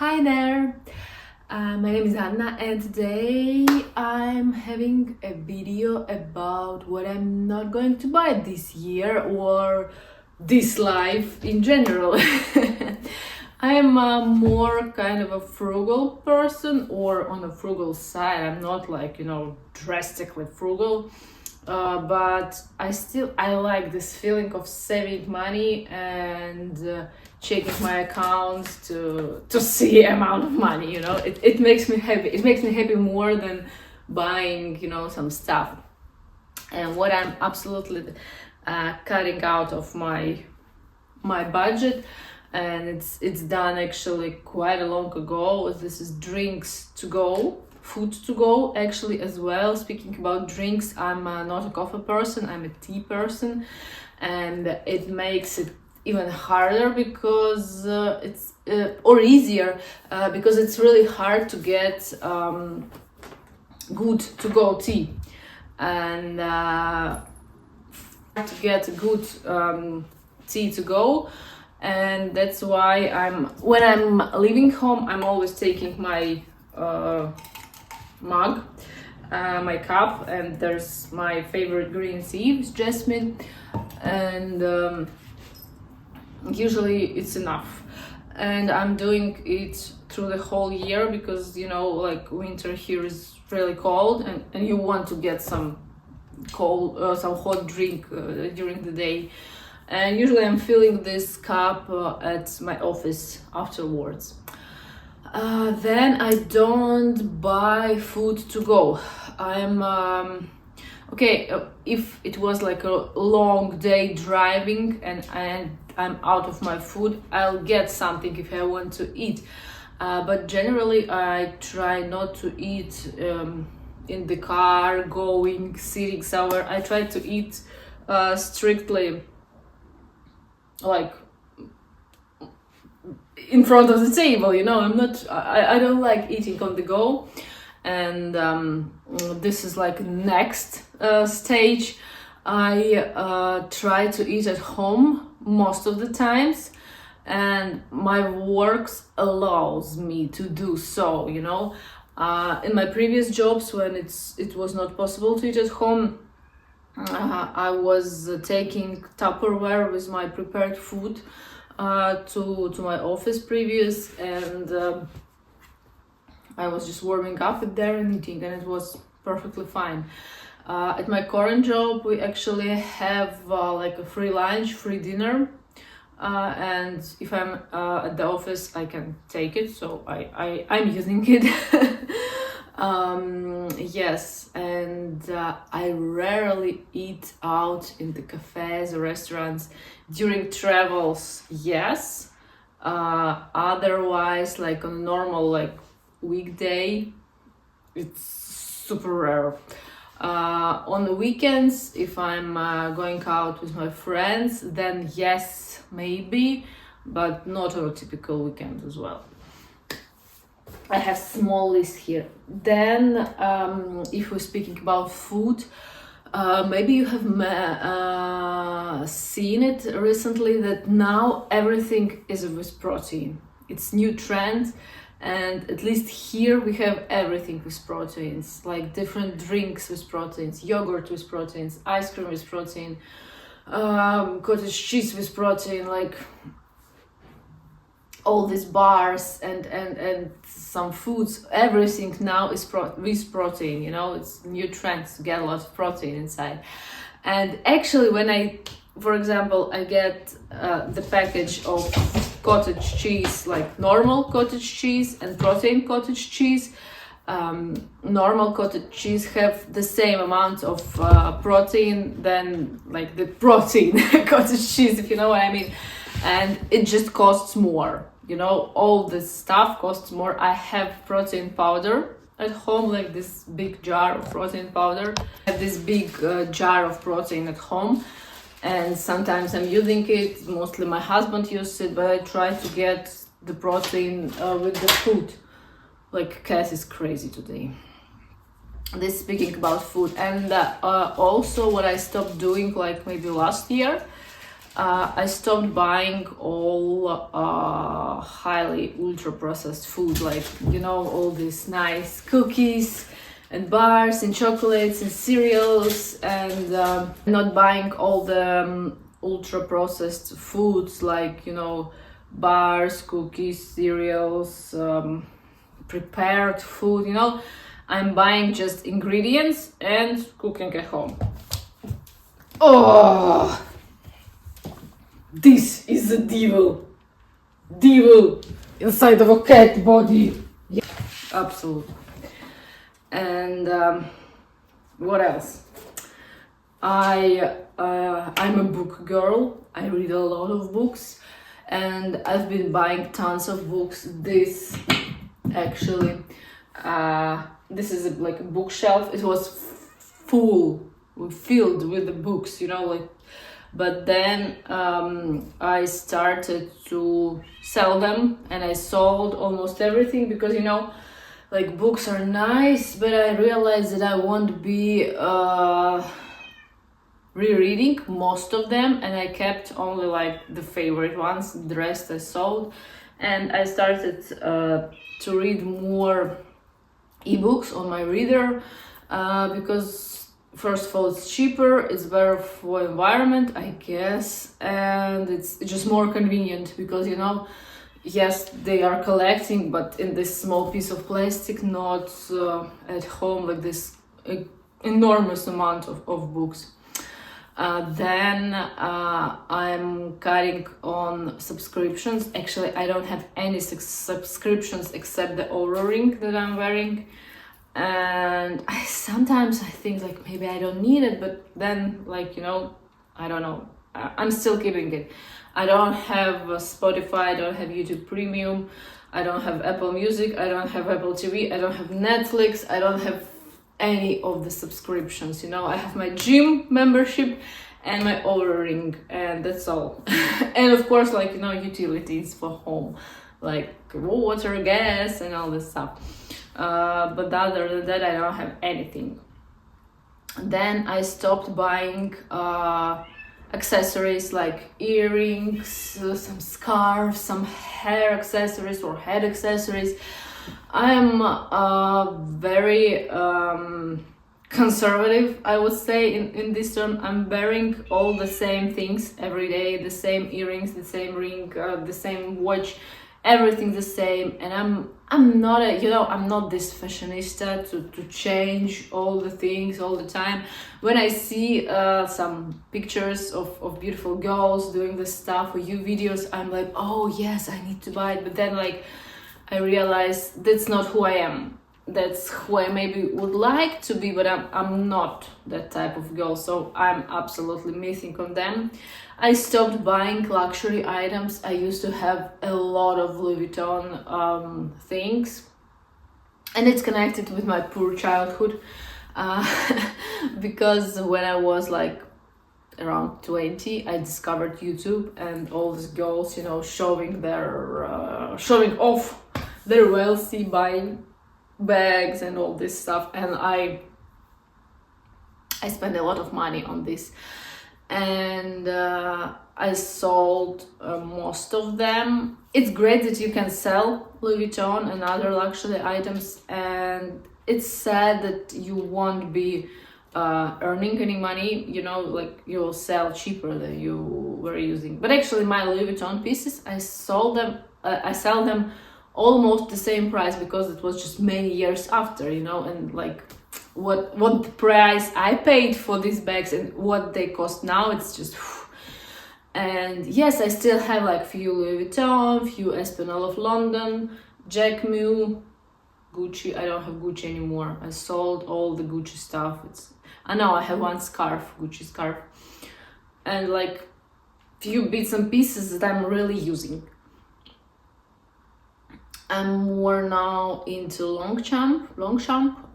Hi there, my name is Anna and today I'm having a video about what I'm not going to buy this year or this life in general. I am a more kind of a frugal person or on the frugal side. I'm not like, drastically frugal. But I like this feeling of saving money and checking my accounts to see amount of money. It makes me happy. It makes me happy more than buying some stuff. And what I'm absolutely cutting out of my budget, and it's done actually quite a long ago. This is drinks to go, food to go actually as well. Speaking about drinks, I'm not a coffee person, I'm a tea person, and it makes it even harder because or easier because it's really hard to get good to go tea and to get good tea to go. And that's why when I'm leaving home, I'm always taking my mug, my cup, and there's my favorite green tea with jasmine, and usually it's enough. And I'm doing it through the whole year because like winter here is really cold, and you want to get some some hot drink during the day. And usually I'm filling this cup at my office afterwards. Then I don't buy food to go. I'm okay. If it was like a long day driving and I'm out of my food, I'll get something if I want to eat. But generally, I try not to eat in the car, sitting somewhere. I try to eat strictly like in front of the table. I don't like eating on the go, and this is like next stage. I try to eat at home most of the times, and my works allows me to do so. In my previous jobs, when it was not possible to eat at home, I was taking Tupperware with my prepared food to my office previous, and I was just warming up it there and eating, and it was perfectly fine. At my current job, we actually have like a free lunch, free dinner, and if I'm at the office, I can take it, so I'm using it. Yes, and I rarely eat out in the cafes or restaurants during travels. Yes, otherwise, like on a normal weekday, it's super rare. On the weekends, if I'm going out with my friends, then yes, maybe, but not on a typical weekend as well. I have small list here. Then, if we're speaking about food, maybe you have seen it recently that now everything is with protein. It's new trend, and at least here we have everything with proteins, like different drinks with proteins, yogurt with proteins, ice cream with protein, cottage cheese with protein, like all these bars and some foods, everything now is with protein. It's new trends to get a lot of protein inside. And actually, when for example, I get the package of cottage cheese, like normal cottage cheese and protein cottage cheese. Normal cottage cheese have the same amount of protein than like the protein cottage cheese, if you know what I mean. And it just costs more. All this stuff costs more. I have protein powder at home, like this big jar of protein powder. I have this big jar of protein at home, and sometimes I'm using it. Mostly my husband uses it, but I try to get the protein with the food. Like Cass is crazy today. This speaking about food. And also what I stopped doing like maybe last year, I stopped buying all highly ultra processed food, like, you know, all these nice cookies and bars and chocolates and cereals, and not buying all the ultra processed foods, like, you know, bars, cookies, cereals, prepared food, you know. I'm buying just ingredients and cooking at home. Oh, this is the devil inside of a cat body. Yeah, absolutely. And what else? I'm a book girl. I read a lot of books, and I've been buying tons of books. This actually, this is like a bookshelf. It was filled with the books, you know, like. But then I started to sell them, and I sold almost everything because, you know, like, books are nice, but I realized that I won't be rereading most of them, and I kept only like the favorite ones. The rest I sold, and I started to read more ebooks on my reader because, first of all, it's cheaper, it's better for environment, I guess, and it's just more convenient because, you know, yes, they are collecting, but in this small piece of plastic, not at home, like this enormous amount of books. Then I'm cutting on subscriptions. Actually, I don't have any subscriptions except the Oura ring that I'm wearing. And sometimes I think like maybe I don't need it, but then, like, you know, I don't know. I'm still keeping it. I don't have Spotify, I don't have YouTube Premium, I don't have Apple Music, I don't have Apple TV, I don't have Netflix, I don't have any of the subscriptions, you know. I have my gym membership and my Oura ring, and that's all. And of course, like, you know, utilities for home, like water, gas, and all this stuff. But other than that, I don't have anything. Then I stopped buying accessories like earrings, some scarves, some hair accessories or head accessories. I'm very conservative, I would say, in this term. I'm wearing all the same things every day, the same earrings, the same ring, the same watch, everything the same. And I'm not I'm not this fashionista to change all the things all the time. When I see some pictures of beautiful girls doing this stuff or videos, I'm like, oh yes, I need to buy it. But then, like, I realize that's not who I am. That's who I maybe would like to be, but I'm not that type of girl, so I'm absolutely missing on them. I stopped buying luxury items. I used to have a lot of Louis Vuitton things, and it's connected with my poor childhood because when I was like around 20, I discovered YouTube and all these girls, you know, showing off their wealthy, buying bags and all this stuff, and I spent a lot of money on this, and I sold most of them. It's great that you can sell Louis Vuitton and other luxury items, and it's sad that you won't be earning any money, you know, like you'll sell cheaper than you were using. But actually, my Louis Vuitton pieces, I sell them almost the same price because it was just many years after, you know, and like what the price I paid for these bags and what they cost now, it's just and yes, I still have like few Louis Vuitton, few Espinal of London, Jack Mule, Gucci. I don't have Gucci anymore. I sold all the Gucci stuff. I know I have one scarf, Gucci scarf, and like few bits and pieces that I'm really using. I'm more now into Longchamp.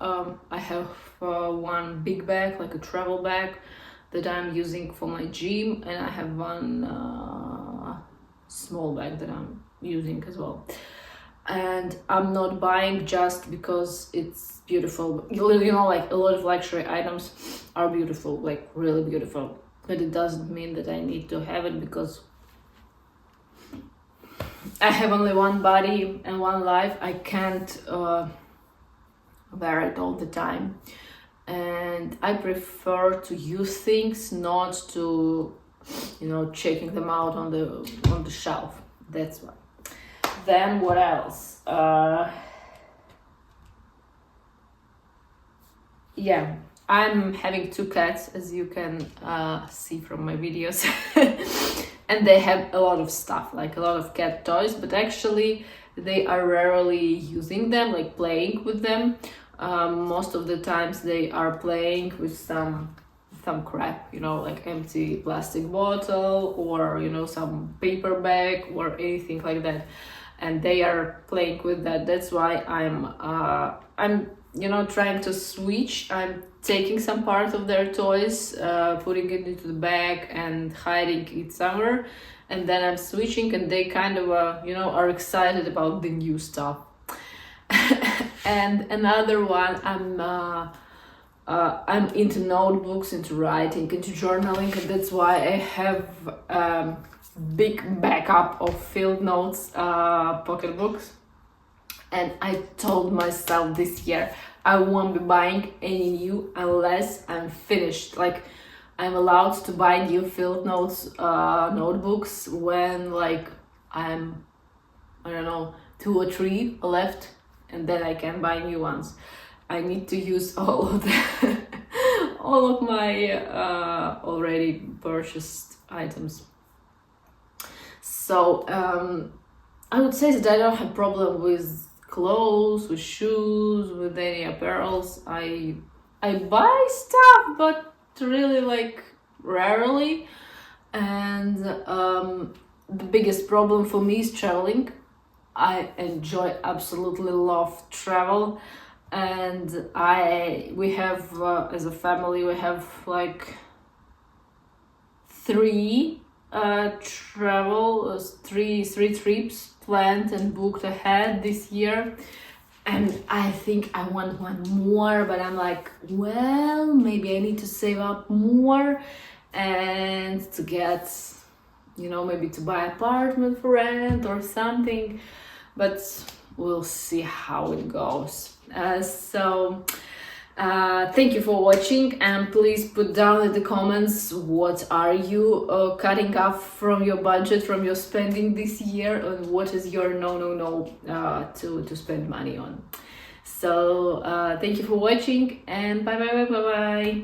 I have one big bag, like a travel bag, that I'm using for my gym, and I have one small bag that I'm using as well. And I'm not buying just because it's beautiful. You know, like a lot of luxury items are beautiful, like really beautiful. but it doesn't mean that I need to have it, because I have only one body and one life. I can't wear it all the time, and I prefer to use things, not to, you know, checking them out on the shelf. That's why. Then what else? Yeah, I'm having 2 cats, as you can see from my videos. And they have a lot of stuff, like a lot of cat toys, but actually they are rarely using them, like playing with them. Most of the times they are playing with some crap, you know, like empty plastic bottle, or, you know, some paper bag or anything like that, and they are playing with that. That's why I'm you know, trying to switch. I'm taking some part of their toys, putting it into the bag and hiding it somewhere, and then I'm switching, and they kind of you know, are excited about the new stuff. And another one, I'm into notebooks, into writing, into journaling, and that's why I have big backup of field notes, pocketbooks. And I told myself this year I won't be buying any new unless I'm finished. Like, I'm allowed to buy new field notes notebooks when, like, I'm, I don't know, 2 or 3 left, and then I can buy new ones. I need to use all of the all of my already purchased items. So I would say that I don't have problem with clothes, with shoes, with any apparels. I buy stuff, but really, like, rarely. And the biggest problem for me is traveling. I absolutely love travel, and we have as a family, we have like 3 three trips planned and booked ahead this year, and I think I want one more, but I'm like, well, maybe I need to save up more and to get, you know, maybe to buy apartment for rent or something, but we'll see how it goes. Thank you for watching, and please put down in the comments what are you cutting off from your budget, from your spending this year, and what is your no to spend money on. So thank you for watching, and bye.